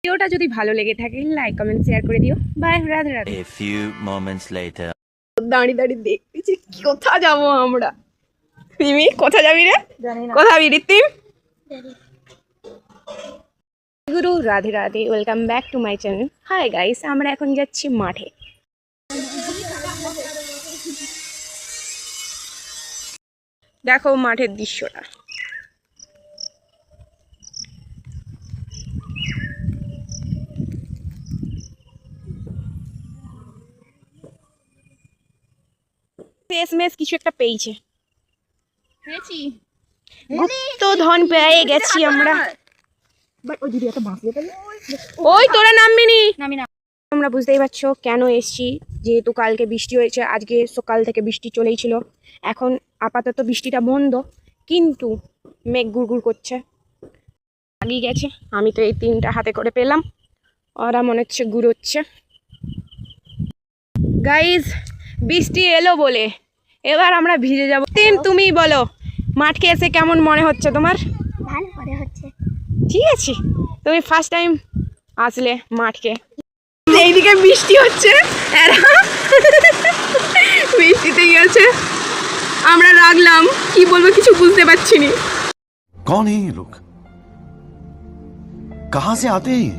ভিডিওটা যদি ভালো লেগে থাকে লাইক কমেন্ট শেয়ার করে দিও। Bye, Radhe Radhe. A few moments later. দাঁড়িয়ে দাঁড়িয়ে দেখতেছি কোথা যাবো আমরা। রিমি কোথা যাবি রে? কোথা যাবি রিতিম? গুরু Radhe Radhe, welcome back to my channel. Hi guys, আমরা এখন যাচ্ছি মাঠে। দেখো মাঠের দৃশ্যটা। শেষমেশ কিছু একটা পেয়েছে। গুপ্ত ধন পেয়ে গেছি আমরা। ওই তোরা নামবি নি। তোমরা বুঝতেই পারছো কেন এসছি, যেহেতু কালকে বৃষ্টি হয়েছে, আজকে সকাল থেকে বৃষ্টি চলেই ছিল। এখন আপাতত বৃষ্টিটা বন্ধ, কিন্তু মেঘ গুড়গুড় করছে। আগিয়ে গেছে, আমি তো এই 3টা হাতে করে পেলাম, ওরা মনে হচ্ছে গুড়োচ্ছে। গাইজ বৃষ্টি এলো বলে এবার আমরা ভিজে যাবো। তুমি বলো মাঠকে এসে কেমন মনে হচ্ছে তোমার? ভালো মনে হচ্ছে। ঠিক আছে, তুমি ফার্স্ট টাইম আসলে মাঠকে। এইদিকে বৃষ্টি হচ্ছে, এরা বৃষ্টিতে গেছে, আমরা রাখলাম। কি বলবো কিছু বুঝতে পারছি না। कौन है ये लोग? कहां से आते हैं?